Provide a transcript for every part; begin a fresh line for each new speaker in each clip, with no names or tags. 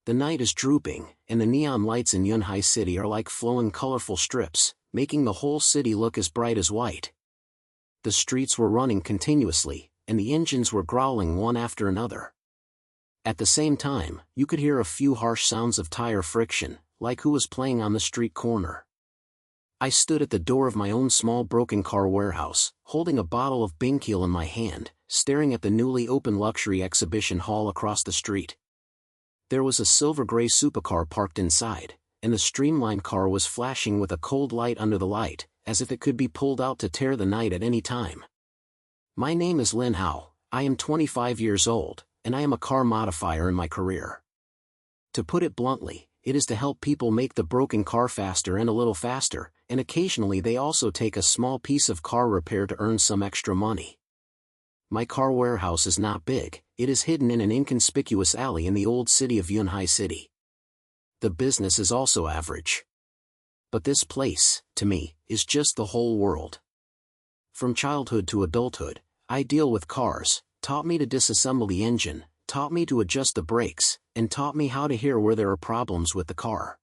The night is drooping, and the neon lights in Yunhai City are like flowing colorful strips, making the whole city look as bright as white. The streets were running continuously, and the engines were growling one after another. At the same time, you could hear a few harsh sounds of tire friction, like who was playing on the street corner. I stood at the door of my own small broken car warehouse, holding a bottle of Binkiel in my hand, staring at the newly opened luxury exhibition hall across the street. There was a silver-gray supercar parked inside, and the streamlined car was flashing with a cold light under the light, as if it could be pulled out to tear the night at any time. My name is Lin Hao, I am 25 years old, and I am a car modifier in my career. To put it bluntly, it is to help people make the broken car faster and a little faster, and occasionally they also take a small piece of car repair to earn some extra money. My car warehouse is not big, it is hidden in an inconspicuous alley in the old city of Yunhai City. The business is also average. But this place, to me, is just the whole world. From childhood to adulthood, I deal with cars, taught me to disassemble the engine, taught me to adjust the brakes, and taught me how to hear where there are problems with the car.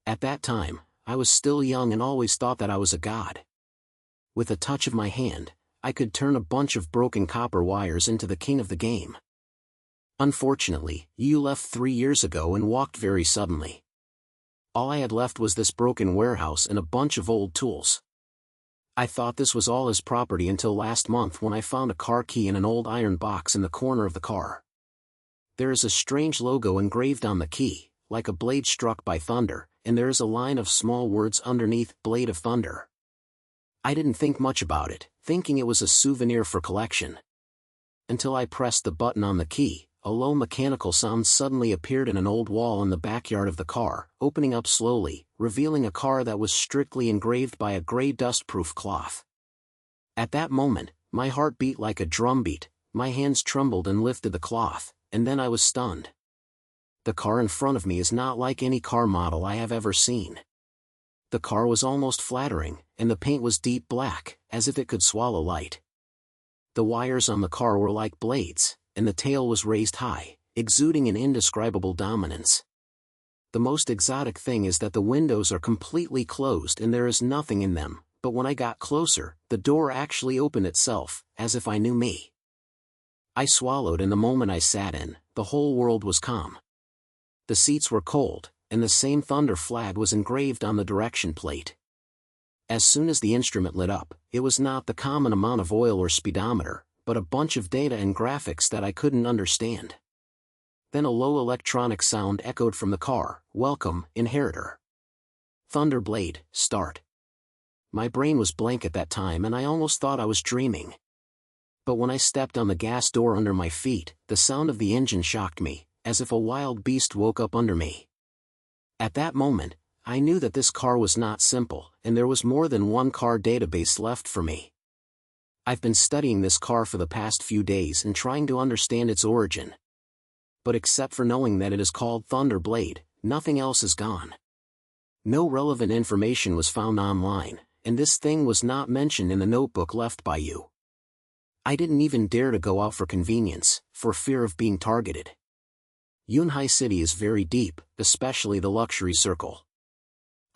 At that time, I was still young and always thought that I was a god. With a touch of my hand, I could turn a bunch of broken copper wires into the king of the game. Unfortunately, you left 3 years ago and walked very suddenly. All I had left was this broken warehouse and a bunch of old tools. I thought this was all his property until last month when I found a car key in an old iron box in the corner of the car. There is a strange logo engraved on the key, like a blade struck by thunder, and there is a line of small words underneath, Blade of Thunder. I didn't think much about it, thinking it was a souvenir for collection. Until I pressed the button on the key, a low mechanical sound suddenly appeared in an old wall in the backyard of the car, opening up slowly, revealing a car that was strictly engraved by a gray dust-proof cloth. At that moment, my heart beat like a drum beat, my hands trembled and lifted the cloth, and then I was stunned. The car in front of me is not like any car model I have ever seen. The car was almost flattering, and the paint was deep black, as if it could swallow light. The wires on the car were like blades, and the tail was raised high, exuding an indescribable dominance. The most exotic thing is that the windows are completely closed and there is nothing in them, but when I got closer, the door actually opened itself, as if I knew me. I swallowed, and the moment I sat in, the whole world was calm. The seats were cold, and the same thunder flag was engraved on the direction plate. As soon as the instrument lit up, it was not the common amount of oil or speedometer, but a bunch of data and graphics that I couldn't understand. Then a low electronic sound echoed from the car, Welcome, Inheritor. Thunderblade, start. My brain was blank at that time and I almost thought I was dreaming. But when I stepped on the gas door under my feet, the sound of the engine shocked me, as if a wild beast woke up under me. At that moment, I knew that this car was not simple, and there was more than one car database left for me. I've been studying this car for the past few days and trying to understand its origin. But except for knowing that it is called Thunderblade, nothing else is gone. No relevant information was found online, and this thing was not mentioned in the notebook left by you. I didn't even dare to go out for convenience, for fear of being targeted. Yunhai City is very deep, especially the luxury circle.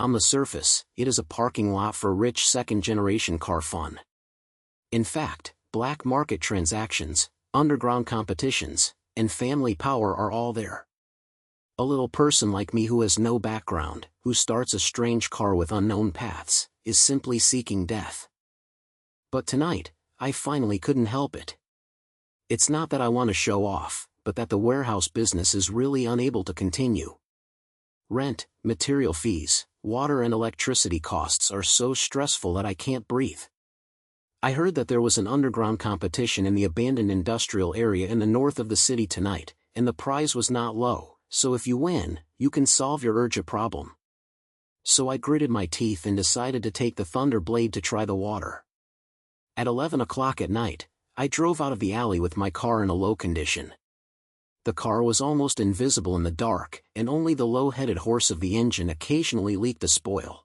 On the surface, it is a parking lot for rich second-generation car fun. In fact, black market transactions, underground competitions, and family power are all there. A little person like me who has no background, who starts a strange car with unknown paths, is simply seeking death. But tonight, I finally couldn't help it. It's not that I want to show off, but that the warehouse business is really unable to continue. Rent, material fees, water and electricity costs are so stressful that I can't breathe. I heard that there was an underground competition in the abandoned industrial area in the north of the city tonight, and the prize was not low, so if you win, you can solve your urgent problem. So I gritted my teeth and decided to take the Thunderblade to try the water. At 11 o'clock at night, I drove out of the alley with my car in a low condition. The car was almost invisible in the dark, and only the low-headed horse of the engine occasionally leaked a spoil.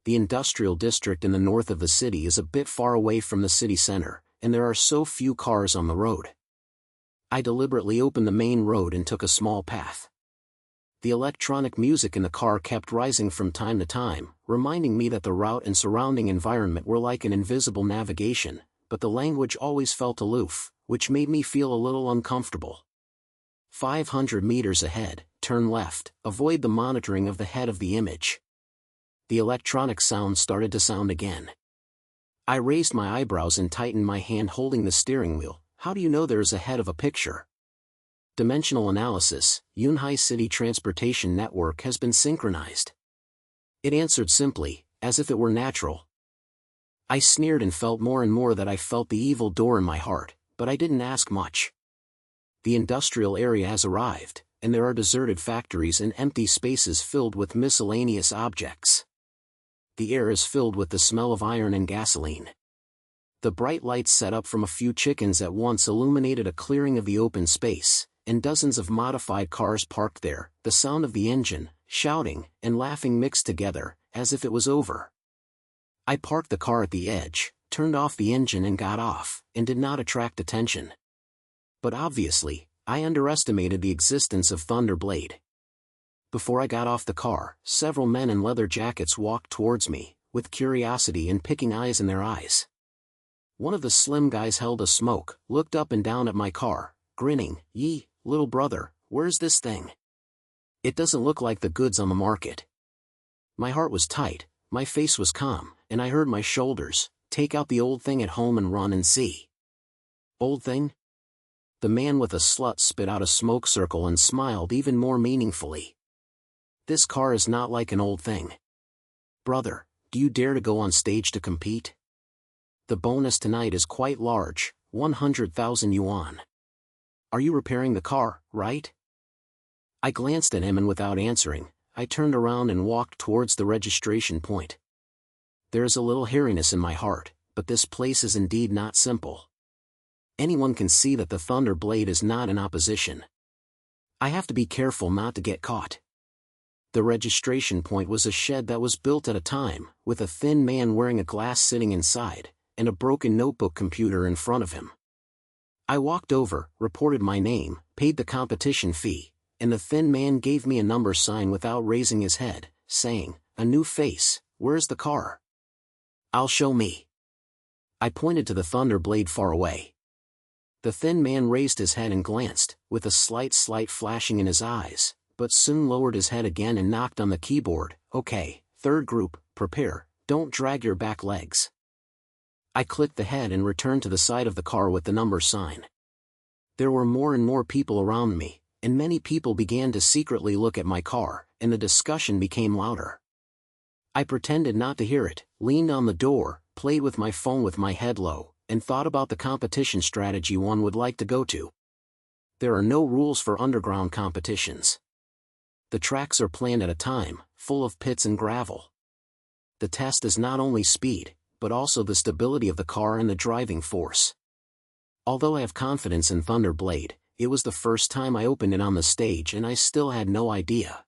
The industrial district in the north of the city is a bit far away from the city center, and there are so few cars on the road. I deliberately opened the main road and took a small path. The electronic music in the car kept rising from time to time, reminding me that the route and surrounding environment were like an invisible navigation, but the language always felt aloof, which made me feel a little uncomfortable. 500 meters ahead, turn left, avoid the monitoring of the head of the image. The electronic sound started to sound again. I raised my eyebrows and tightened my hand holding the steering wheel. How do you know there is a head of a picture? Dimensional analysis, Yunhai City transportation network has been synchronized. It answered simply, as if it were natural. I sneered and felt more and more that I felt the evil door in my heart, but I didn't ask much. The industrial area has arrived, and there are deserted factories and empty spaces filled with miscellaneous objects. The air is filled with the smell of iron and gasoline. The bright lights set up from a few chickens at once illuminated a clearing of the open space, and dozens of modified cars parked there, the sound of the engine, shouting, and laughing mixed together, as if it was over. I parked the car at the edge, turned off the engine and got off, and did not attract attention. But obviously, I underestimated the existence of Thunderblade. Before I got off the car, several men in leather jackets walked towards me, with curiosity and picking eyes in their eyes. One of the slim guys held a smoke, looked up and down at my car, grinning. "Yee, little brother, where's this thing? It doesn't look like the goods on the market." My heart was tight, my face was calm, and I heard my shoulders, "Take out the old thing at home and run and see." "Old thing?" The man with a slut spit out a smoke circle and smiled even more meaningfully. "This car is not like an old thing. Brother, do you dare to go on stage to compete? The bonus tonight is quite large, 100,000 yuan. Are you repairing the car, right?" I glanced at him and without answering, I turned around and walked towards the registration point. There is a little hairiness in my heart, but this place is indeed not simple. Anyone can see that the Thunderblade is not in opposition. I have to be careful not to get caught. The registration point was a shed that was built at a time, with a thin man wearing a glass sitting inside, and a broken notebook computer in front of him. I walked over, reported my name, paid the competition fee, and the thin man gave me a number sign without raising his head, saying, "A new face, where's the car?" "I'll show me." I pointed to the Thunderblade far away. The thin man raised his head and glanced, with a slight flashing in his eyes, but soon lowered his head again and knocked on the keyboard. "Okay, third group, prepare, don't drag your back legs." I clicked the head and returned to the side of the car with the number sign. There were more and more people around me, and many people began to secretly look at my car, and the discussion became louder. I pretended not to hear it, leaned on the door, played with my phone with my head low, and thought about the competition strategy one would like to go to. There are no rules for underground competitions. The tracks are planned at a time, full of pits and gravel. The test is not only speed, but also the stability of the car and the driving force. Although I have confidence in Thunderblade, it was the first time I opened it on the stage and I still had no idea.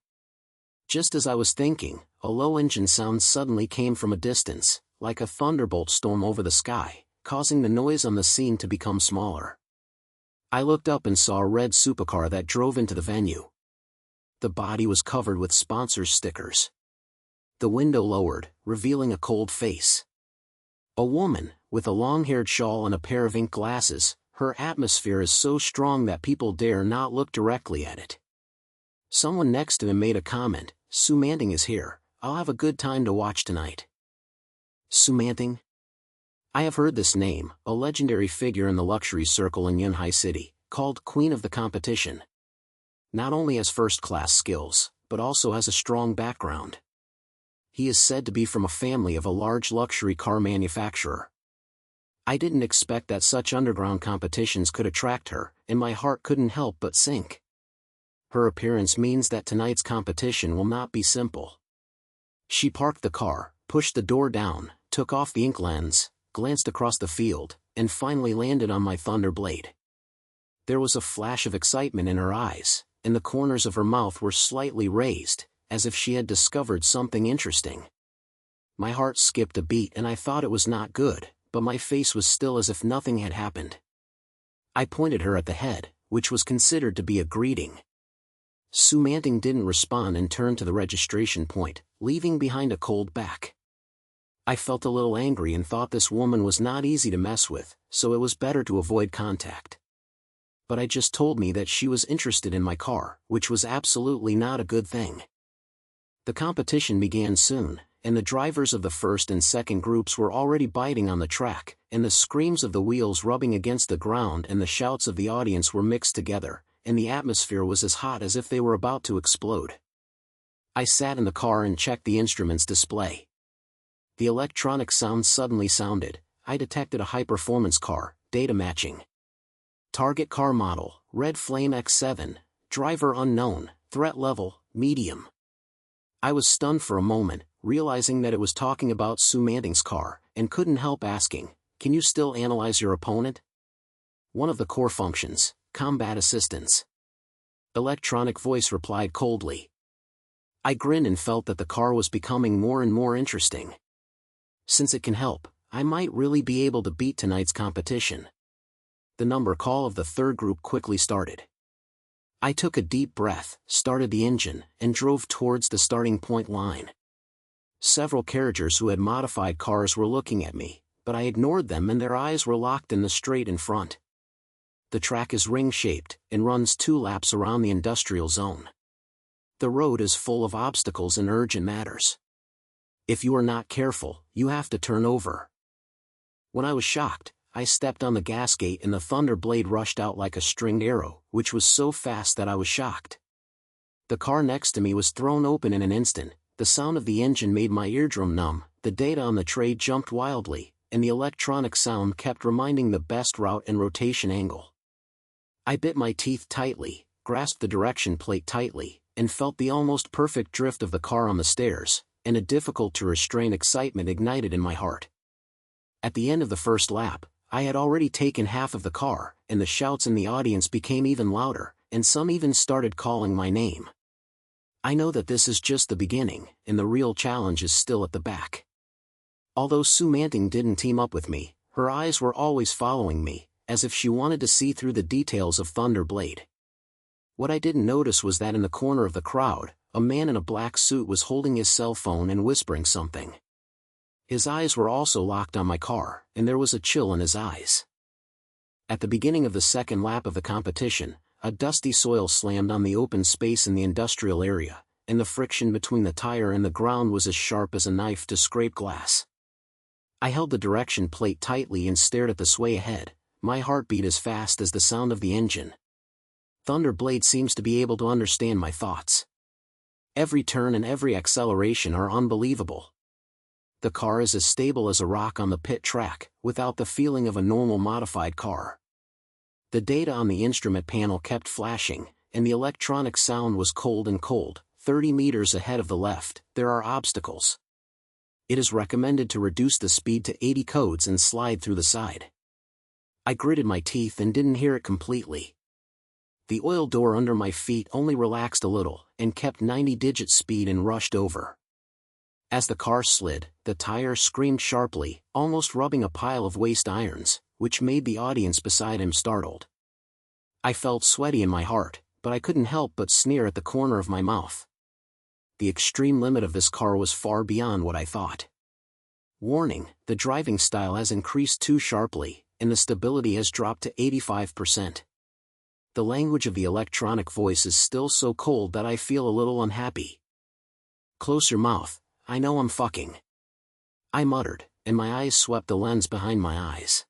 Just as I was thinking, a low engine sound suddenly came from a distance, like a thunderbolt storm over the sky, causing the noise on the scene to become smaller. I looked up and saw a red supercar that drove into the venue. The body was covered with sponsors' stickers. The window lowered, revealing a cold face. A woman, with a long-haired shawl and a pair of ink glasses, her atmosphere is so strong that people dare not look directly at it. Someone next to them made a comment, "Sumanting is here, I'll have a good time to watch tonight." Sumanting? I have heard this name, a legendary figure in the luxury circle in Yunhai City, called Queen of the Competition. Not only has first-class skills, but also has a strong background. He is said to be from a family of a large luxury car manufacturer. I didn't expect that such underground competitions could attract her, and my heart couldn't help but sink. Her appearance means that tonight's competition will not be simple. She parked the car, pushed the door down, took off the ink lens, glanced across the field, and finally landed on my Thunderblade. There was a flash of excitement in her eyes, and the corners of her mouth were slightly raised, as if she had discovered something interesting. My heart skipped a beat and I thought it was not good, but my face was still as if nothing had happened. I pointed her at the head, which was considered to be a greeting. Su Manting didn't respond and turned to the registration point, leaving behind a cold back. I felt a little angry and thought this woman was not easy to mess with, so it was better to avoid contact. But I just told me that she was interested in my car, which was absolutely not a good thing. The competition began soon, and the drivers of the first and second groups were already biting on the track, and the screams of the wheels rubbing against the ground and the shouts of the audience were mixed together, and the atmosphere was as hot as if they were about to explode. I sat in the car and checked the instruments display. The electronic sound suddenly sounded. I detected a high-performance car, data matching. Target car model, Red Flame X7, driver unknown, threat level, medium. I was stunned for a moment, realizing that it was talking about Su Manting's car, and couldn't help asking, "Can you still analyze your opponent?" One of the core functions, combat assistance. Electronic voice replied coldly. I grinned and felt that the car was becoming more and more interesting. Since it can help, I might really be able to beat tonight's competition. The number call of the third group quickly started. I took a deep breath, started the engine, and drove towards the starting point line. Several carriages who had modified cars were looking at me, but I ignored them and their eyes were locked in the straight in front. The track is ring-shaped, and runs 2 laps around the industrial zone. The road is full of obstacles and urgent matters. If you are not careful, you have to turn over. When I was shocked, I stepped on the gas gate and the thunder blade rushed out like a stringed arrow, which was so fast that I was shocked. The car next to me was thrown open in an instant, the sound of the engine made my eardrum numb, the data on the tray jumped wildly, and the electronic sound kept reminding the best route and rotation angle. I bit my teeth tightly, grasped the direction plate tightly, and felt the almost perfect drift of the car on the stairs, and a difficult-to-restrain excitement ignited in my heart. At the end of the first lap, I had already taken half of the car, and the shouts in the audience became even louder, and some even started calling my name. I know that this is just the beginning, and the real challenge is still at the back. Although Su Manting didn't team up with me, her eyes were always following me, as if she wanted to see through the details of Thunder Blade. What I didn't notice was that in the corner of the crowd, a man in a black suit was holding his cell phone and whispering something. His eyes were also locked on my car, and there was a chill in his eyes. At the beginning of the second lap of the competition, a dusty soil slammed on the open space in the industrial area, and the friction between the tire and the ground was as sharp as a knife to scrape glass. I held the direction plate tightly and stared at the sway ahead, my heartbeat as fast as the sound of the engine. Thunder Blade seems to be able to understand my thoughts. Every turn and every acceleration are unbelievable. The car is as stable as a rock on the pit track, without the feeling of a normal modified car. The data on the instrument panel kept flashing, and the electronic sound was cold and cold. 30 meters ahead of the left, there are obstacles. It is recommended to reduce the speed to 80 codes and slide through the side. I gritted my teeth and didn't hear it completely. The oil door under my feet only relaxed a little, and kept 90-digit speed and rushed over. As the car slid, the tire screamed sharply, almost rubbing a pile of waste irons, which made the audience beside him startled. I felt sweaty in my heart, but I couldn't help but sneer at the corner of my mouth. The extreme limit of this car was far beyond what I thought. Warning, the driving style has increased too sharply, and the stability has dropped to 85%. The language of the electronic voice is still so cold that I feel a little unhappy. Close your mouth, I know I'm fucking. I muttered, and my eyes swept the lens behind my eyes.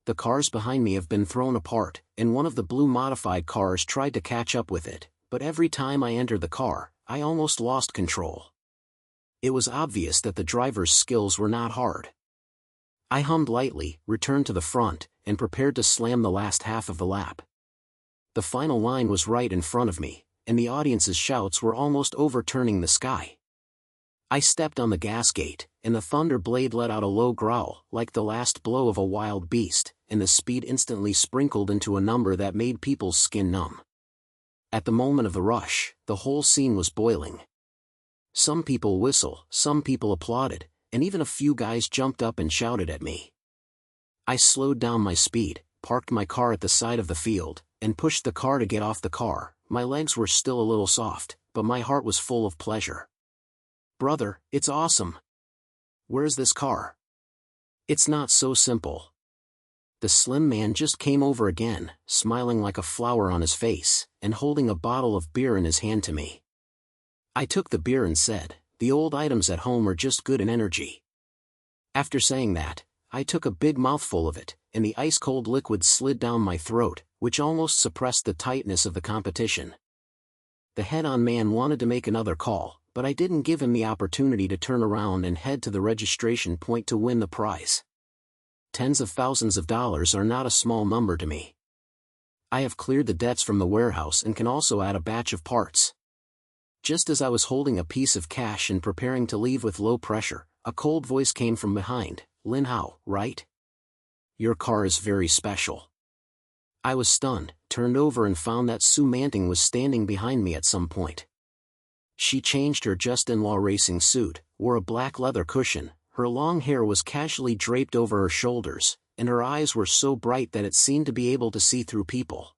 The cars behind me have been thrown apart, and one of the blue modified cars tried to catch up with it, but every time I entered the car, I almost lost control. It was obvious that the driver's skills were not hard. I hummed lightly, returned to the front, and prepared to slam the last half of the lap. The final line was right in front of me, and the audience's shouts were almost overturning the sky. I stepped on the gas gate, and the Thunder Blade let out a low growl, like the last blow of a wild beast, and the speed instantly sprinkled into a number that made people's skin numb. At the moment of the rush, the whole scene was boiling. Some people whistled, some people applauded, and even a few guys jumped up and shouted at me. I slowed down my speed, parked my car at the side of the field, and pushed the car to get off the car, My legs were still a little soft, but my heart was full of pleasure. Brother, it's awesome. Where's this car? It's not so simple. The slim man just came over again, smiling like a flower on his face, and holding a bottle of beer in his hand to me. I took the beer and said, "The old items at home are just good and energy." After saying that, I took a big mouthful of it, and the ice-cold liquid slid down my throat, which almost suppressed the tightness of the competition. The head-on man wanted to make another call, but I didn't give him the opportunity to turn around and head to the registration point to win the prize. Tens of thousands of dollars are not a small number to me. I have cleared the debts from the warehouse and can also add a batch of parts. Just as I was holding a piece of cash and preparing to leave with low pressure, a cold voice came from behind. "Lin Hao, right? Your car is very special." I was stunned, turned over and found that Sue Manting was standing behind me at some point. She changed her just-in-law racing suit, wore a black leather cushion, her long hair was casually draped over her shoulders, and her eyes were so bright that it seemed to be able to see through people.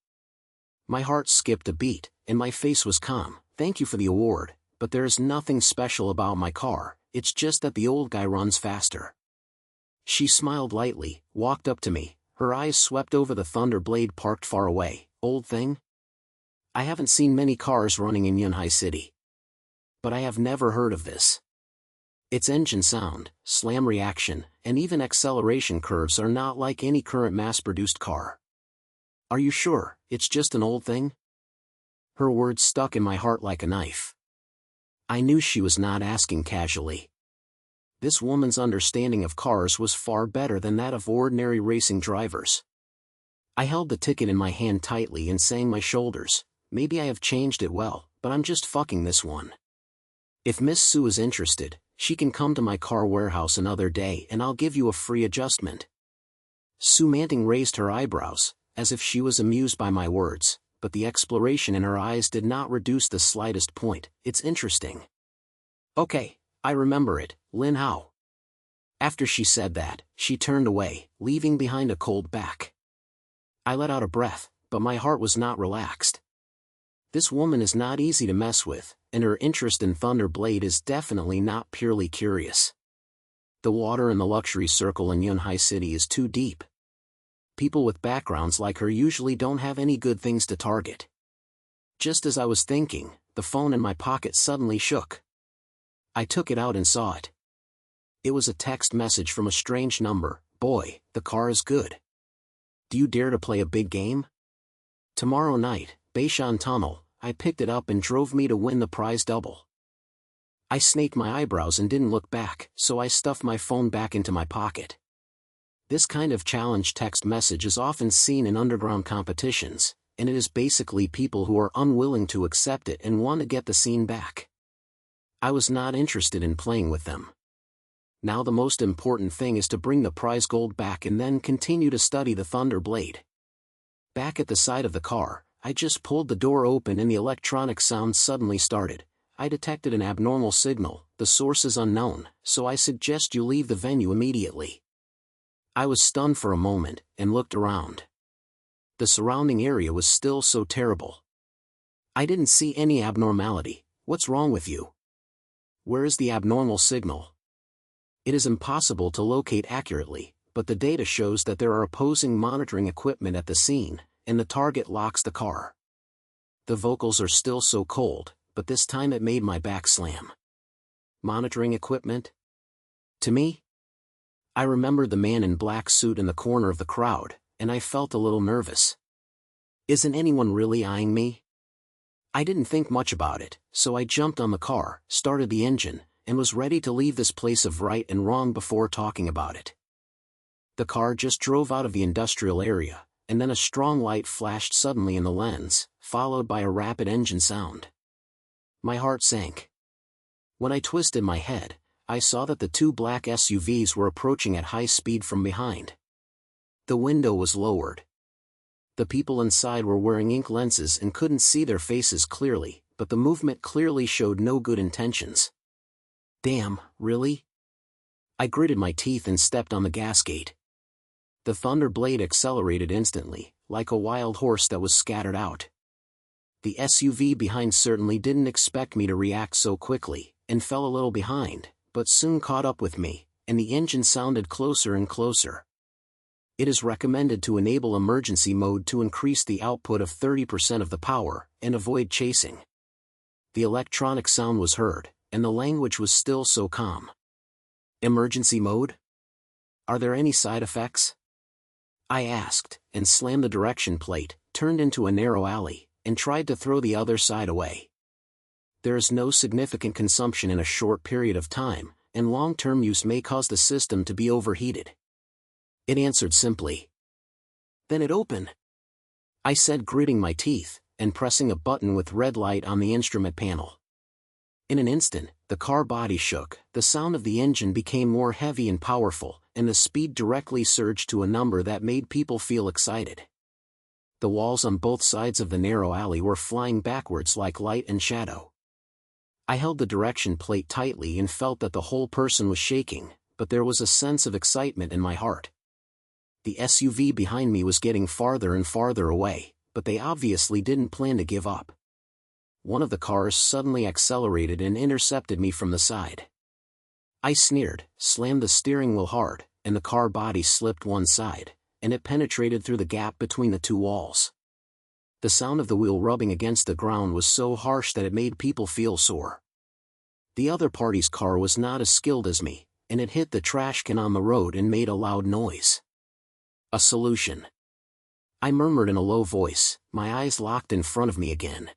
My heart skipped a beat, and my face was calm. "Thank you for the award, but there is nothing special about my car, it's just that the old guy runs faster." She smiled lightly, walked up to me, her eyes swept over the Thunder Blade parked far away. "Old thing? I haven't seen many cars running in Yunhai City. But I have never heard of this. Its engine sound, slam reaction, and even acceleration curves are not like any current mass-produced car. Are you sure, it's just an old thing?" Her words stuck in my heart like a knife. I knew she was not asking casually. This woman's understanding of cars was far better than that of ordinary racing drivers. I held the ticket in my hand tightly and sang my shoulders. "Maybe I have changed it well, but I'm just fucking this one. If Miss Sue is interested, she can come to my car warehouse another day and I'll give you a free adjustment." Sue Manting raised her eyebrows, as if she was amused by my words, but the exploration in her eyes did not reduce the slightest point. "It's interesting. Okay, I remember it, Lin Hao." After she said that, she turned away, leaving behind a cold back. I let out a breath, but my heart was not relaxed. This woman is not easy to mess with, and her interest in Thunder Blade is definitely not purely curious. The water in the luxury circle in Yunhai City is too deep. People with backgrounds like her usually don't have any good things to target. Just as I was thinking, the phone in my pocket suddenly shook. I took it out and saw it. It was a text message from a strange number. "Boy, the car is good. Do you dare to play a big game? Tomorrow night, Beishan Tunnel." I picked it up and drove me to win the prize double. I snaked my eyebrows and didn't look back, so I stuffed my phone back into my pocket. This kind of challenge text message is often seen in underground competitions, and it is basically people who are unwilling to accept it and want to get the scene back. I was not interested in playing with them. Now the most important thing is to bring the prize gold back and then continue to study the Thunder Blade. Back at the side of the car, I just pulled the door open and the electronic sound suddenly started. I detected an abnormal signal. "The source is unknown, so I suggest you leave the venue immediately." I was stunned for a moment, and looked around. The surrounding area was still so terrible. I didn't see any abnormality. "What's wrong with you? Where is the abnormal signal?" It is impossible to locate accurately, but the data shows that there are opposing monitoring equipment at the scene, and the target locks the car. The vocals are still so cold, but this time it made my back slam. Monitoring equipment? To me? I remembered the man in black suit in the corner of the crowd, and I felt a little nervous. Isn't anyone really eyeing me? I didn't think much about it, so I jumped on the car, started the engine, and was ready to leave this place of right and wrong before talking about it. The car just drove out of the industrial area, and then a strong light flashed suddenly in the lens, followed by a rapid engine sound. My heart sank. When I twisted my head, I saw that the two black SUVs were approaching at high speed from behind. The window was lowered. The people inside were wearing ink lenses and couldn't see their faces clearly, but the movement clearly showed no good intentions. Damn, really? I gritted my teeth and stepped on the gas gate. The Thunder Blade accelerated instantly, like a wild horse that was scattered out. The SUV behind certainly didn't expect me to react so quickly, and fell a little behind, but soon caught up with me, and the engine sounded closer and closer. It is recommended to enable emergency mode to increase the output of 30% of the power, and avoid chasing. The electronic sound was heard, and the language was still so calm. Emergency mode? Are there any side effects? I asked, and slammed the direction plate, turned into a narrow alley, and tried to throw the other side away. There is no significant consumption in a short period of time, and long-term use may cause the system to be overheated. It answered simply. Then it open. I said, gritting my teeth, and pressing a button with red light on the instrument panel. In an instant, the car body shook, the sound of the engine became more heavy and powerful, and the speed directly surged to a number that made people feel excited. The walls on both sides of the narrow alley were flying backwards like light and shadow. I held the direction plate tightly and felt that the whole person was shaking, but there was a sense of excitement in my heart. The SUV behind me was getting farther and farther away, but they obviously didn't plan to give up. One of the cars suddenly accelerated and intercepted me from the side. I sneered, slammed the steering wheel hard, and the car body slipped one side, and it penetrated through the gap between the two walls. The sound of the wheel rubbing against the ground was so harsh that it made people feel sore. The other party's car was not as skilled as me, and it hit the trash can on the road and made a loud noise. A solution. I murmured in a low voice, my eyes locked in front of me again.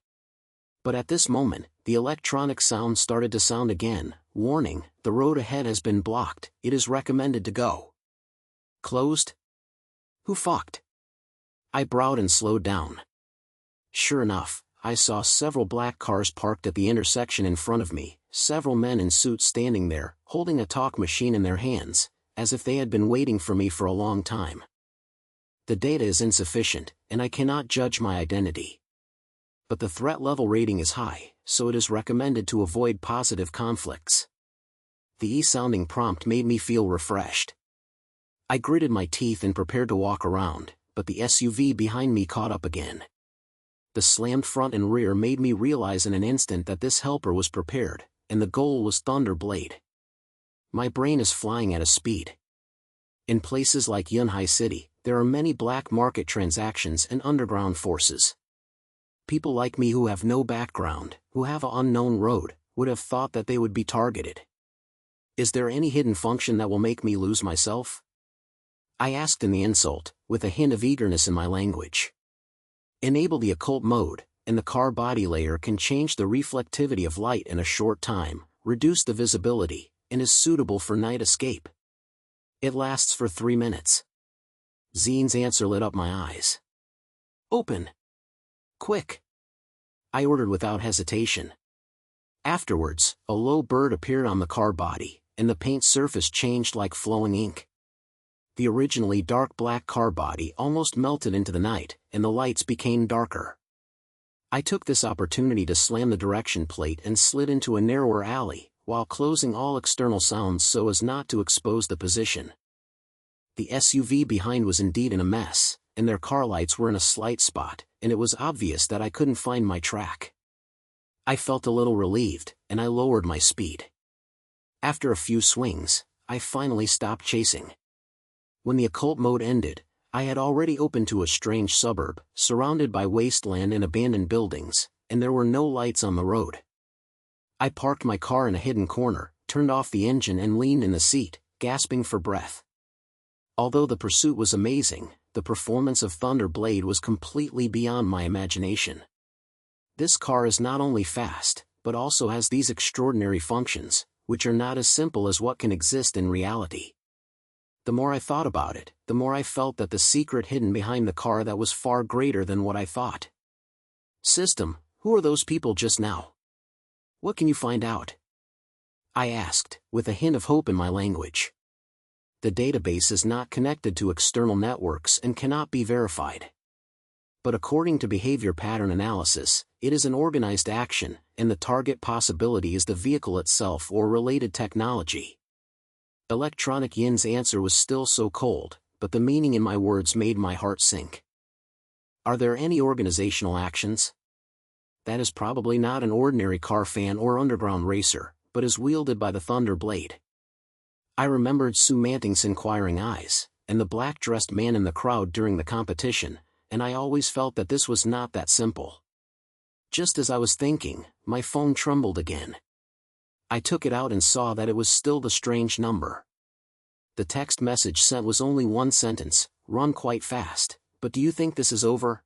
But at this moment, the electronic sound started to sound again. Warning, the road ahead has been blocked, it is recommended to go. Closed? Who fucked? I browed and slowed down. Sure enough, I saw several black cars parked at the intersection in front of me, several men in suits standing there, holding a talk machine in their hands, as if they had been waiting for me for a long time. The data is insufficient, and I cannot judge my identity. But the threat level rating is high, so it is recommended to avoid positive conflicts. The E-sounding prompt made me feel refreshed. I gritted my teeth and prepared to walk around, but the SUV behind me caught up again. The slammed front and rear made me realize in an instant that this helper was prepared, and the goal was Thunderblade. My brain is flying at a speed. In places like Yunhai City, there are many black market transactions and underground forces. People like me who have no background, who have an unknown road, would have thought that they would be targeted. Is there any hidden function that will make me lose myself? I asked in the insult, with a hint of eagerness in my language. Enable the occult mode, and the car body layer can change the reflectivity of light in a short time, reduce the visibility, and is suitable for night escape. It lasts for 3 minutes. Zine's answer lit up my eyes. Open. Quick. I ordered without hesitation. Afterwards, a low bird appeared on the car body, and the paint surface changed like flowing ink. The originally dark black car body almost melted into the night, and the lights became darker. I took this opportunity to slam the direction plate and slid into a narrower alley, while closing all external sounds so as not to expose the position. The SUV behind was indeed in a mess, and their car lights were in a slight spot, and it was obvious that I couldn't find my track. I felt a little relieved, and I lowered my speed. After a few swings, I finally stopped chasing. When the occult mode ended, I had already opened to a strange suburb, surrounded by wasteland and abandoned buildings, and there were no lights on the road. I parked my car in a hidden corner, turned off the engine and leaned in the seat, gasping for breath. Although the pursuit was amazing, the performance of Thunderblade was completely beyond my imagination. This car is not only fast, but also has these extraordinary functions, which are not as simple as what can exist in reality. The more I thought about it, the more I felt that the secret hidden behind the car that was far greater than what I thought. System, who are those people just now? What can you find out? I asked, with a hint of hope in my language. The database is not connected to external networks and cannot be verified. But according to behavior pattern analysis, it is an organized action, and the target possibility is the vehicle itself or related technology. Electronic Yin's answer was still so cold, but the meaning in my words made my heart sink. Are there any organizational actions? that is probably not an ordinary car fan or underground racer, but is wielded by the Thunder Blade. I remembered Sue Manting's inquiring eyes, and the black-dressed man in the crowd during the competition, and I always felt that this was not that simple. Just as I was thinking, my phone trembled again. I took it out and saw that it was still the strange number. The text message sent was only one sentence: "Run quite fast, but do you think this is over?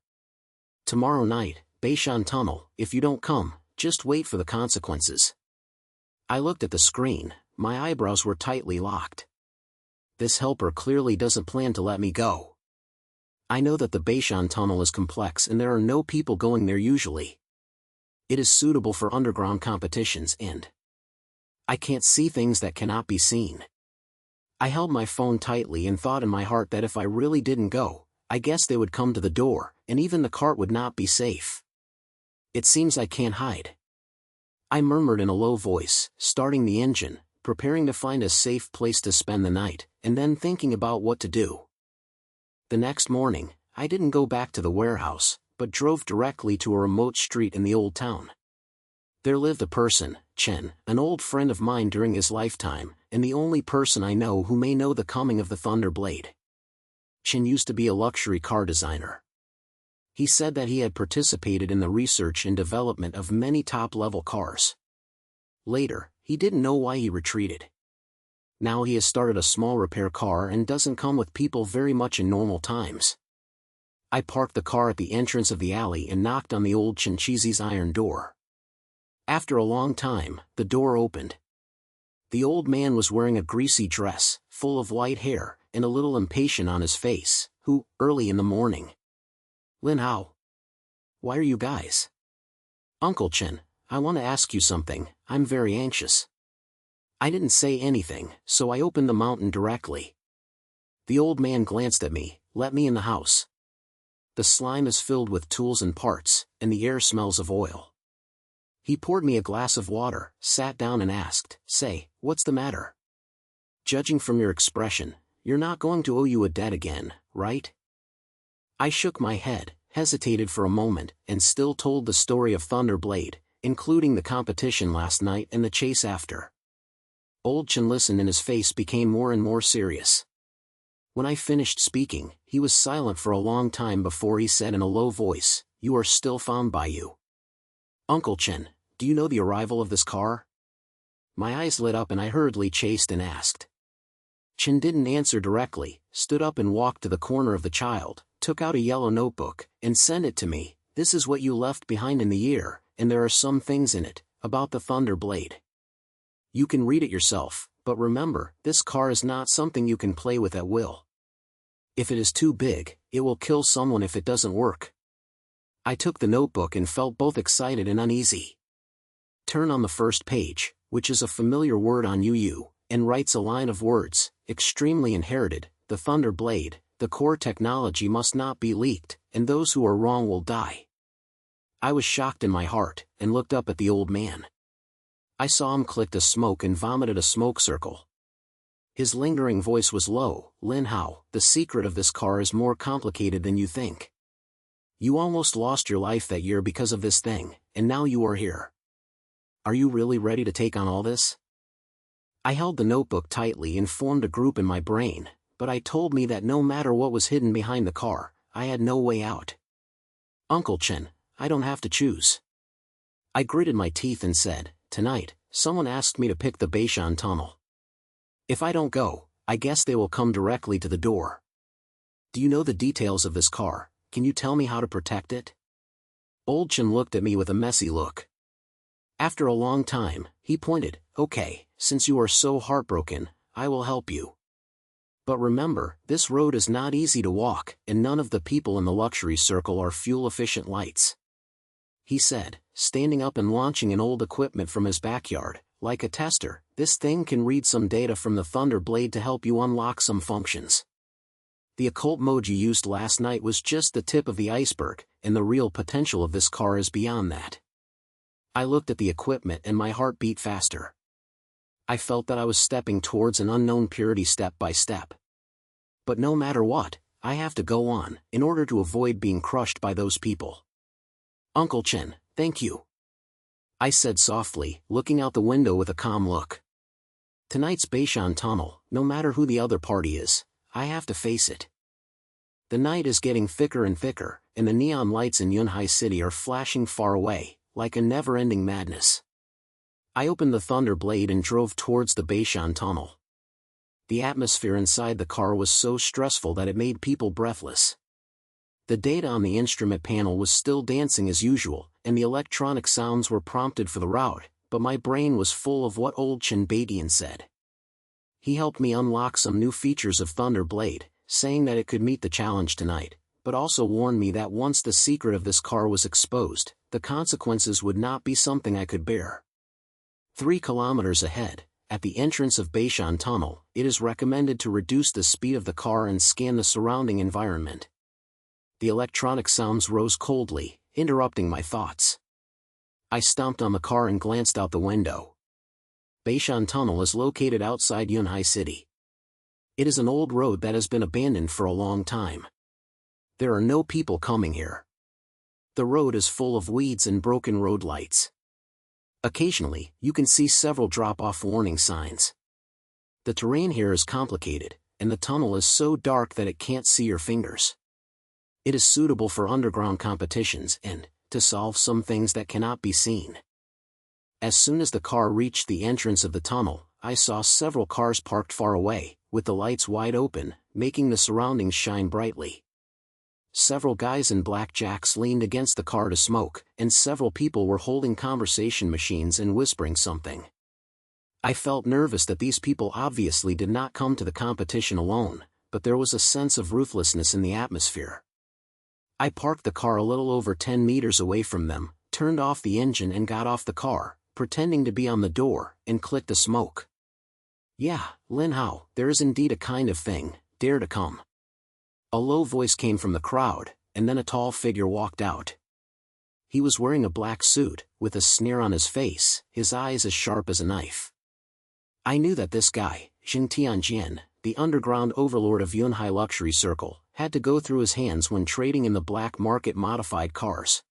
Tomorrow night, Beishan Tunnel, if you don't come, just wait for the consequences." I looked at the screen, my eyebrows were tightly locked. This helper clearly doesn't plan to let me go. I know that the Beishan Tunnel is complex and there are no people going there usually. It is suitable for underground competitions and I can't see things that cannot be seen. I held my phone tightly and thought in my heart that if I really didn't go, I guess they would come to the door, and even the cart would not be safe. It seems I can't hide. I murmured in a low voice, starting the engine, preparing to find a safe place to spend the night, and then thinking about what to do. The next morning, I didn't go back to the warehouse, but drove directly to a remote street in the old town. There lived a person, Chen, an old friend of mine during his lifetime, and the only person I know who may know the coming of the Thunder Blade. Chen used to be a luxury car designer. He said that he had participated in the research and development of many top-level cars. Later, he didn't know why he retreated. Now he has started a small repair car and doesn't come with people very much in normal times. I parked the car at the entrance of the alley and knocked on the old Chinchizi's iron door. After a long time, the door opened. The old man was wearing a greasy dress, full of white hair, and a little impatient on his face, who, early in the morning. "Lin Hao. Why are you guys?" "Uncle Chen, I want to ask you something, I'm very anxious." I didn't say anything, so I opened the mountain directly. The old man glanced at me. "Let me in the house. The slime is filled with tools and parts, and the air smells of oil." He poured me a glass of water, sat down and asked, "Say, what's the matter? Judging from your expression, you're not going to owe you a debt again, right?" I shook my head, hesitated for a moment, and still told the story of Thunder Blade, including the competition last night and the chase after. Old Chen listened and his face became more and more serious. When I finished speaking, he was silent for a long time before he said in a low voice, "You are still found by you. Uncle Chen, do you know the arrival of this car?" My eyes lit up and I hurriedly chased and asked. Chen didn't answer directly, stood up and walked to the corner of the child, took out a yellow notebook, and sent it to me. "This is what you left behind in the year, and there are some things in it, about the Thunder Blade. You can read it yourself, but remember, this car is not something you can play with at will. If it is too big, it will kill someone if it doesn't work." I took the notebook and felt both excited and uneasy. Turn on the first page, which is a familiar word on UU, and writes a line of words, "Extremely inherited, the Thunder Blade, the core technology must not be leaked, and those who are wrong will die." I was shocked in my heart, and looked up at the old man. I saw him clicked a smoke and vomited a smoke circle. His lingering voice was low. "Lin Hao, the secret of this car is more complicated than you think. You almost lost your life that year because of this thing, and now you are here. Are you really ready to take on all this?" I held the notebook tightly and formed a group in my brain, but I told me that no matter what was hidden behind the car, I had no way out. "Uncle Chen, I don't have to choose." I gritted my teeth and said, "Tonight, someone asked me to pick the Beishan Tunnel. If I don't go, I guess they will come directly to the door. Do you know the details of this car? Can you tell me how to protect it?" Old Chen looked at me with a messy look. After a long time, he pointed, "Okay, since you are so heartbroken, I will help you. But remember, this road is not easy to walk, and none of the people in the luxury circle are fuel-efficient lights." He said, standing up and launching an old equipment from his backyard. "Like a tester, this thing can read some data from the Thunder Blade to help you unlock some functions. The occult mode you used last night was just the tip of the iceberg, and the real potential of this car is beyond that." I looked at the equipment and my heart beat faster. I felt that I was stepping towards an unknown purity step by step. But no matter what, I have to go on, in order to avoid being crushed by those people. "Uncle Chen, Thank you, I said softly, looking out the window with a calm look. Tonight's Beishan Tunnel, no matter who the other party is, I have to face it. The night is getting thicker and thicker, and the neon lights in Yunhai City are flashing far away, like a never-ending madness. I opened the Thunder Blade and drove towards the Beishan Tunnel. The atmosphere inside the car was so stressful that it made people breathless. The data on the instrument panel was still dancing as usual, and the electronic sounds were prompted for the route, but my brain was full of what old Chen Badian said. He helped me unlock some new features of Thunder Blade, saying that it could meet the challenge tonight, but also warned me that once the secret of this car was exposed, the consequences would not be something I could bear. 3 kilometers ahead, at the entrance of Beishan Tunnel, it is recommended to reduce the speed of the car and scan the surrounding environment. The electronic sounds rose coldly, interrupting my thoughts. I stomped on the car and glanced out the window. Beishan Tunnel is located outside Yunhai City. It is an old road that has been abandoned for a long time. There are no people coming here. The road is full of weeds and broken road lights. Occasionally, you can see several drop-off warning signs. The terrain here is complicated, and the tunnel is so dark that it can't see your fingers. It is suitable for underground competitions and, to solve some things that cannot be seen. As soon as the car reached the entrance of the tunnel, I saw several cars parked far away, with the lights wide open, making the surroundings shine brightly. Several guys in black jacks leaned against the car to smoke, and several people were holding conversation machines and whispering something. I felt nervous that these people obviously did not come to the competition alone, but there was a sense of ruthlessness in the atmosphere. I parked the car a little over 10 meters away from them, turned off the engine and got off the car, pretending to be on the door, and clicked the smoke. Yeah, Lin Hao, there is indeed a kind of thing, dare to come. A low voice came from the crowd, and then a tall figure walked out. He was wearing a black suit, with a sneer on his face, his eyes as sharp as a knife. I knew that this guy, Jing Tianjian, the underground overlord of Yunhai Luxury Circle, had to go through his hands when trading in the black market modified cars.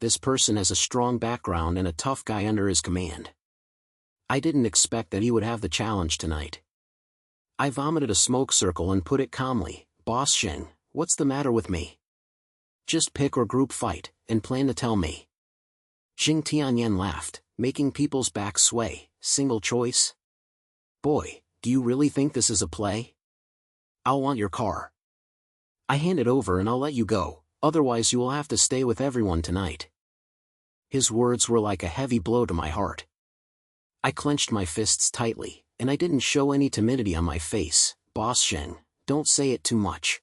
This person has a strong background and a tough guy under his command. I didn't expect that he would have the challenge tonight. I vomited a smoke circle and put it calmly, Boss Sheng, what's the matter with me? Just pick or group fight, and plan to tell me. Jing Tianyan laughed, making people's backs sway, single choice? Boy, do you really think this is a play? I'll want your car. I hand it over and I'll let you go, otherwise you will have to stay with everyone tonight. His words were like a heavy blow to my heart. I clenched my fists tightly, and I didn't show any timidity on my face. Boss Sheng, don't say it too much.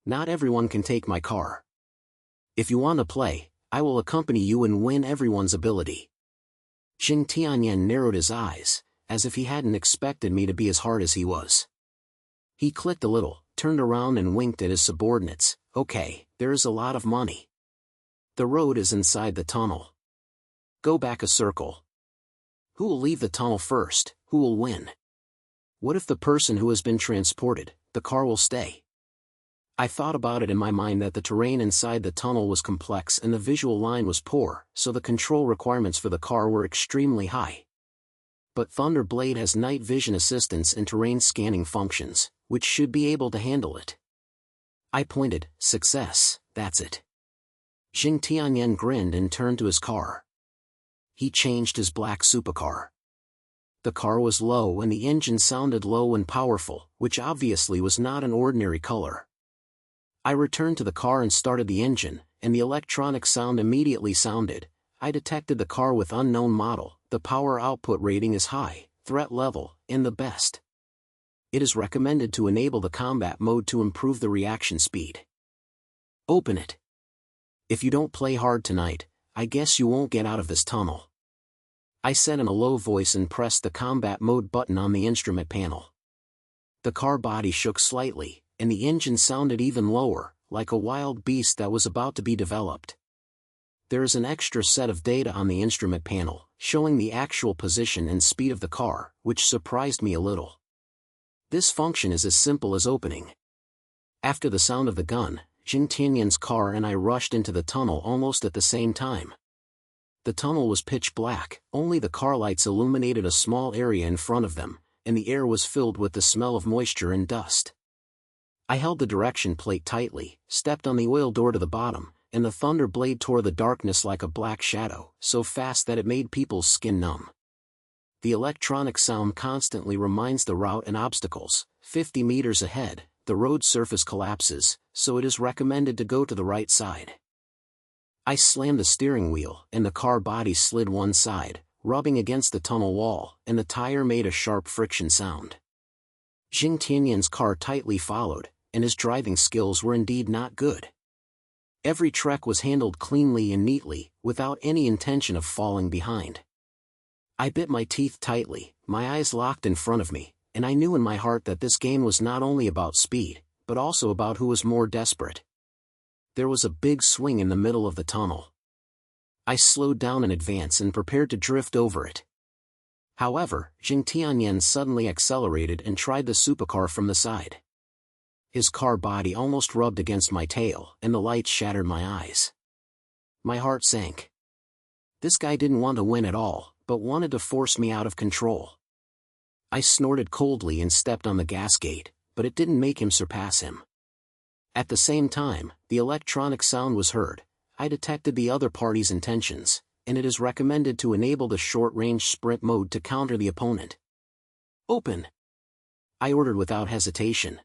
Not everyone can take my car. If you want to play, I will accompany you and win everyone's ability. Jing Tianyan narrowed his eyes, as if he hadn't expected me to be as hard as he was. He clicked a little, turned around and winked at his subordinates. Okay, there is a lot of money. The road is inside the tunnel. Go back a circle. Who will leave the tunnel first? Who will win? What if the person who has been transported, the car will stay? I thought about it in my mind that the terrain inside the tunnel was complex and the visual line was poor, so the control requirements for the car were extremely high. But Thunder Blade has night vision assistance and terrain scanning functions, which should be able to handle it. I pointed, success, that's it. Jing Tianyan grinned and turned to his car. He changed his black supercar. The car was low and the engine sounded low and powerful, which obviously was not an ordinary color. I returned to the car and started the engine, and the electronic sound immediately sounded. I detected the car with unknown model, the power output rating is high, threat level, and the best. It is recommended to enable the combat mode to improve the reaction speed. Open it. If you don't play hard tonight, I guess you won't get out of this tunnel. I said in a low voice and pressed the combat mode button on the instrument panel. The car body shook slightly, and the engine sounded even lower, like a wild beast that was about to be developed. There is an extra set of data on the instrument panel, showing the actual position and speed of the car, which surprised me a little. This function is as simple as opening. After the sound of the gun, Jing Tianyan's car and I rushed into the tunnel almost at the same time. The tunnel was pitch black, only the car lights illuminated a small area in front of them, and the air was filled with the smell of moisture and dust. I held the direction plate tightly, stepped on the oil door to the bottom, and the thunder blade tore the darkness like a black shadow, so fast that it made people's skin numb. The electronic sound constantly reminds the route and obstacles. 50 meters ahead, the road surface collapses, so it is recommended to go to the right side. I slammed the steering wheel, and the car body slid one side, rubbing against the tunnel wall, and the tire made a sharp friction sound. Jing Tianyan's car tightly followed, and his driving skills were indeed not good. Every trek was handled cleanly and neatly, without any intention of falling behind. I bit my teeth tightly, my eyes locked in front of me, and I knew in my heart that this game was not only about speed, but also about who was more desperate. There was a big swing in the middle of the tunnel. I slowed down in advance and prepared to drift over it. However, Jing Tianyan suddenly accelerated and tried the supercar from the side. His car body almost rubbed against my tail, and the lights shattered my eyes. My heart sank. This guy didn't want to win at all, but wanted to force me out of control. I snorted coldly and stepped on the gas gate, but it didn't make him surpass him. At the same time, the electronic sound was heard. I detected the other party's intentions, and it is recommended to enable the short-range sprint mode to counter the opponent. Open! I ordered without hesitation.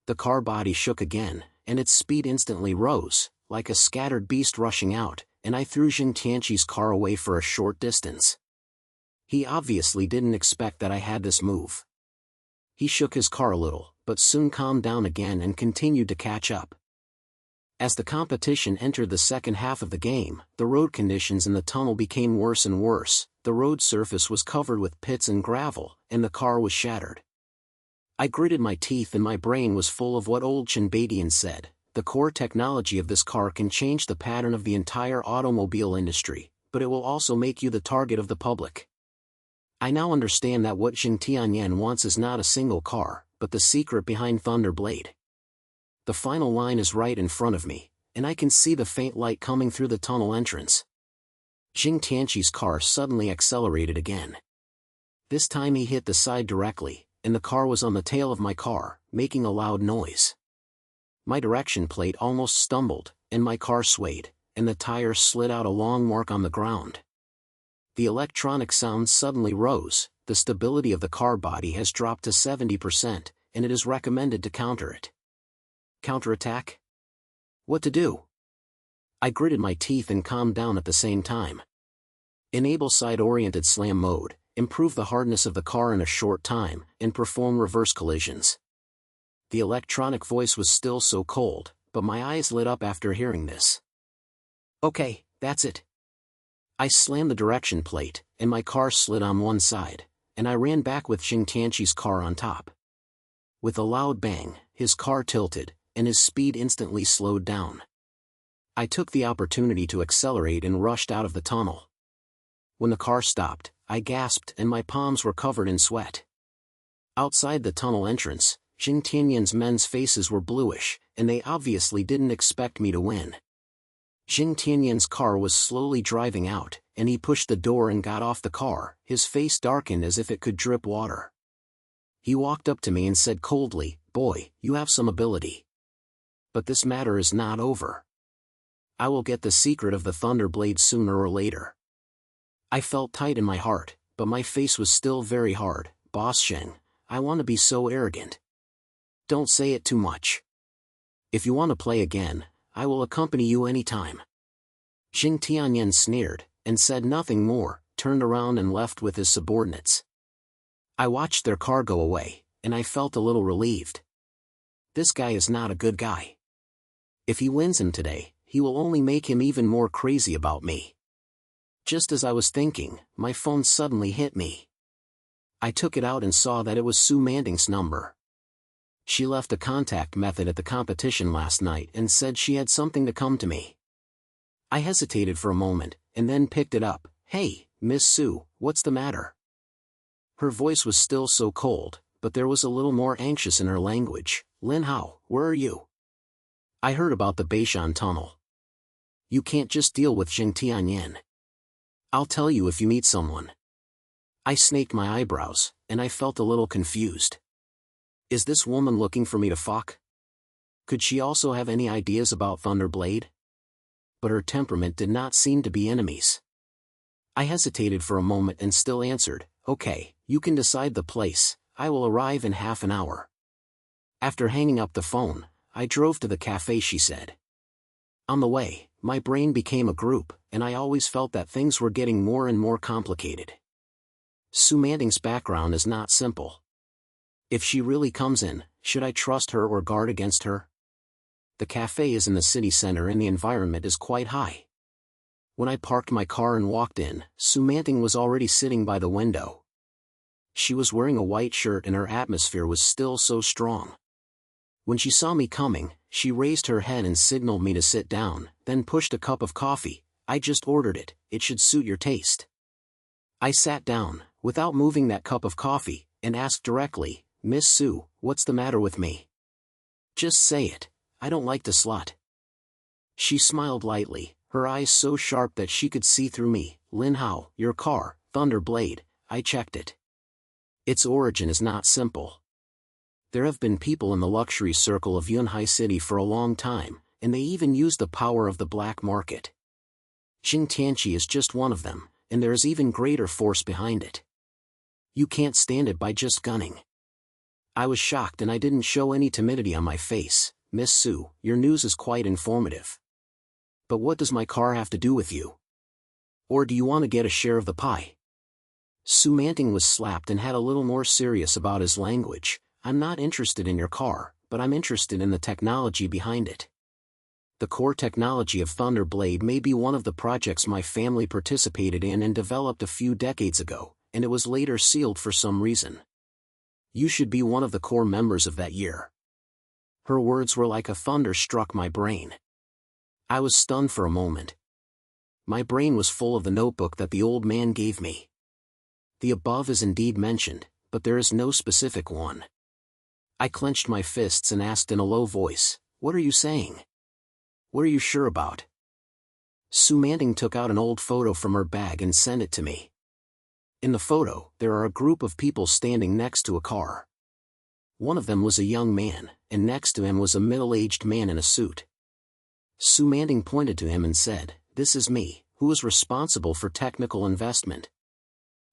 The car body shook again, and its speed instantly rose, like a scattered beast rushing out, and I threw Jing Tianqi's car away for a short distance. He obviously didn't expect that I had this move. He shook his car a little, but soon calmed down again and continued to catch up. As the competition entered the second half of the game, the road conditions in the tunnel became worse and worse. The road surface was covered with pits and gravel, and the car was shattered. I gritted my teeth and my brain was full of what old Chinbadian said: the core technology of this car can change the pattern of the entire automobile industry, but it will also make you the target of the public. I now understand that what Jing Tianyan wants is not a single car, but the secret behind Thunderblade. The final line is right in front of me, and I can see the faint light coming through the tunnel entrance. Jing Tianqi's car suddenly accelerated again. This time he hit the side directly, and the car was on the tail of my car, making a loud noise. My direction plate almost stumbled, and my car swayed, and the tire slid out a long mark on the ground. The electronic sound suddenly rose. The stability of the car body has dropped to 70%, and it is recommended to counter it. Counterattack? What to do? I gritted my teeth and calmed down at the same time. Enable side-oriented slam mode, improve the hardness of the car in a short time, and perform reverse collisions. The electronic voice was still so cold, but my eyes lit up after hearing this. Okay, that's it. I slammed the direction plate, and my car slid on one side, and I ran back with Jing Tianqi's car on top. With a loud bang, his car tilted, and his speed instantly slowed down. I took the opportunity to accelerate and rushed out of the tunnel. When the car stopped, I gasped and my palms were covered in sweat. Outside the tunnel entrance, Jing Tianyan's men's faces were bluish, and they obviously didn't expect me to win. Jing Tianyan's car was slowly driving out, and he pushed the door and got off the car, his face darkened as if it could drip water. He walked up to me and said coldly, "Boy, you have some ability. But this matter is not over. I will get the secret of the Thunderblade sooner or later." I felt tight in my heart, but my face was still very hard. "Boss Sheng, I want to be so arrogant." "Don't say it too much. If you want to play again, I will accompany you any time." Jing Tianyan sneered, and said nothing more, turned around and left with his subordinates. I watched their car go away, and I felt a little relieved. This guy is not a good guy. If he wins him today, he will only make him even more crazy about me. Just as I was thinking, my phone suddenly hit me. I took it out and saw that it was Sue Manding's number. She left a contact method at the competition last night and said she had something to come to me. I hesitated for a moment, and then picked it up. "Hey, Miss Sue, what's the matter?" Her voice was still so cold, but there was a little more anxious in her language. "Lin Hao, where are you? I heard about the Beishan tunnel. You can't just deal with Jing Tianyan. I'll tell you if you meet someone. I snaked my eyebrows, and I felt a little confused. Is this woman looking for me to fuck? Could she also have any ideas about Thunderblade? But her temperament did not seem to be enemies. I hesitated for a moment and still answered, okay, you can decide the place, I will arrive in half an hour. After hanging up the phone, I drove to the cafe she said. On the way, my brain became a group, and I always felt that things were getting more and more complicated. Sue Manting's background is not simple. If she really comes in, should I trust her or guard against her? The cafe is in the city center and the environment is quite high. When I parked my car and walked in, Sue Manting was already sitting by the window. She was wearing a white shirt and her atmosphere was still so strong. When she saw me coming, she raised her head and signaled me to sit down, then pushed a cup of coffee. I just ordered it, it should suit your taste. I sat down, without moving that cup of coffee, and asked directly, Miss Sue, what's the matter with me? Just say it, I don't like to slut. She smiled lightly, her eyes so sharp that she could see through me. Lin Hao, your car, Thunderblade, I checked it. Its origin is not simple. There have been people in the luxury circle of Yunhai City for a long time, and they even use the power of the black market. Jing Tianqi is just one of them, and there is even greater force behind it. You can't stand it by just gunning. I was shocked and I didn't show any timidity on my face. Miss Sue, your news is quite informative. But what does my car have to do with you? Or do you want to get a share of the pie? Sue Manting was slapped and had a little more serious about his language. I'm not interested in your car, but I'm interested in the technology behind it. The core technology of Thunderblade may be one of the projects my family participated in and developed a few decades ago, and it was later sealed for some reason. You should be one of the core members of that year. Her words were like a thunder struck my brain. I was stunned for a moment. My brain was full of the notebook that the old man gave me. The above is indeed mentioned, but there is no specific one. I clenched my fists and asked in a low voice, what are you saying? What are you sure about? Sue Manting took out an old photo from her bag and sent it to me. In the photo, there are a group of people standing next to a car. One of them was a young man, and next to him was a middle-aged man in a suit. Sue Manting pointed to him and said, this is me, who is responsible for technical investment.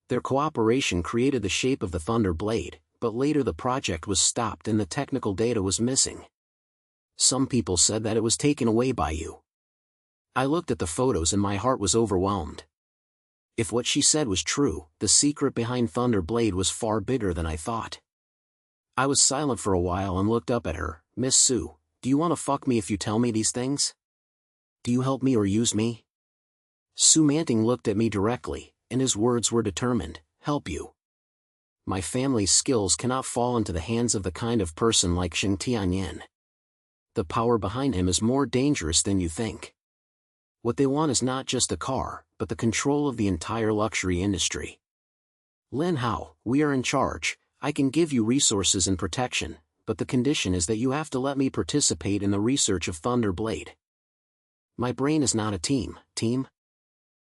Their cooperation created the shape of the Thunderblade, but later the project was stopped and the technical data was missing. Some people said that it was taken away by you. I looked at the photos and my heart was overwhelmed. If what she said was true, the secret behind Thunderblade was far bigger than I thought. I was silent for a while and looked up at her. Miss Sue, do you want to fuck me if you tell me these things? Do you help me or use me? Sue Manting looked at me directly, and his words were determined. Help you. My family's skills cannot fall into the hands of the kind of person like Xing Tianyan. The power behind him is more dangerous than you think. What they want is not just a car, but the control of the entire luxury industry. Lin Hao, we are in charge. I can give you resources and protection, but the condition is that you have to let me participate in the research of Thunderblade. My brain is not a team.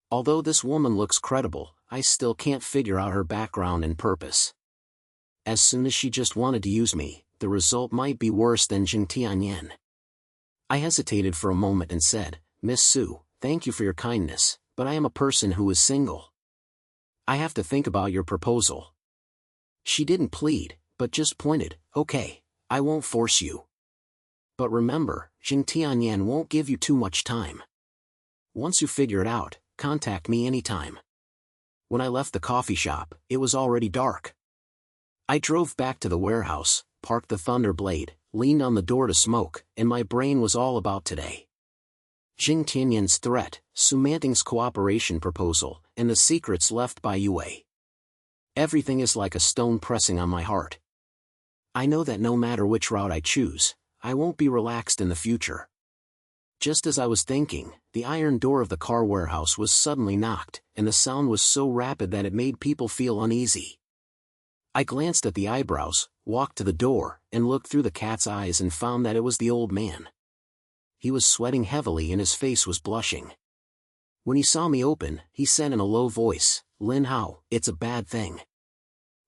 Although this woman looks credible, I still can't figure out her background and purpose. As soon as she just wanted to use me, the result might be worse than Jing Tianyan. I hesitated for a moment and said, Miss Sue, thank you for your kindness, but I am a person who is single. I have to think about your proposal. She didn't plead, but just pointed, okay, I won't force you. But remember, Jing Tianyan won't give you too much time. Once you figure it out, contact me anytime. When I left the coffee shop, it was already dark. I drove back to the warehouse, parked the Thunderblade, leaned on the door to smoke, and my brain was all about today. Jing Tianyan's threat, Sue Manting's cooperation proposal, and the secrets left by Yue. Everything is like a stone pressing on my heart. I know that no matter which route I choose, I won't be relaxed in the future. Just as I was thinking, the iron door of the car warehouse was suddenly knocked, and the sound was so rapid that it made people feel uneasy. I glanced at the eyebrows, walked to the door, and looked through the cat's eyes and found that it was the old man. He was sweating heavily and his face was blushing. When he saw me open, he said in a low voice, "Lin Hao, it's a bad thing.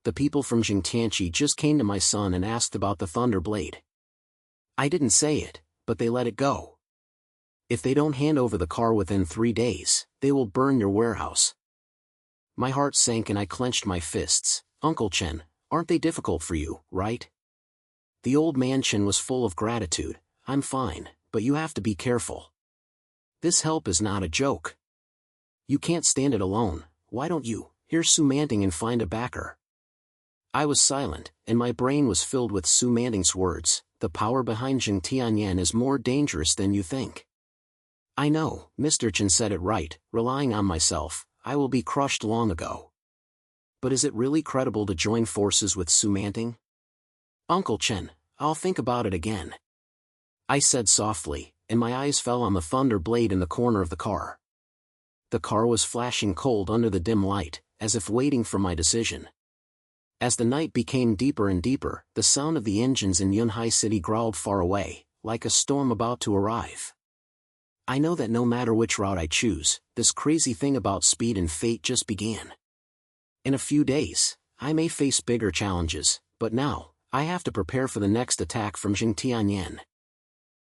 The people from Jingtianqi just came to my son and asked about the Thunder Blade. I didn't say it, but they let it go. If they don't hand over the car within 3 days, they will burn your warehouse." My heart sank and I clenched my fists. "Uncle Chen, aren't they difficult for you, right?" The old man Chen was full of gratitude. "I'm fine, but you have to be careful. This help is not a joke. You can't stand it alone. Why don't you hear Su Manting and find a backer?" I was silent, and my brain was filled with Su Manting's words. "The power behind Jing Tianyan is more dangerous than you think." I know, Mr. Chen said it right. Relying on myself, I will be crushed long ago. But is it really credible to join forces with Su Manting? "Uncle Chen, I'll think about it again," I said softly, and my eyes fell on the Thunder Blade in the corner of the car. The car was flashing cold under the dim light, as if waiting for my decision. As the night became deeper and deeper, the sound of the engines in Yunhai City growled far away, like a storm about to arrive. I know that no matter which route I choose, this crazy thing about speed and fate just began. In a few days, I may face bigger challenges, but now, I have to prepare for the next attack from Jing Tianyan.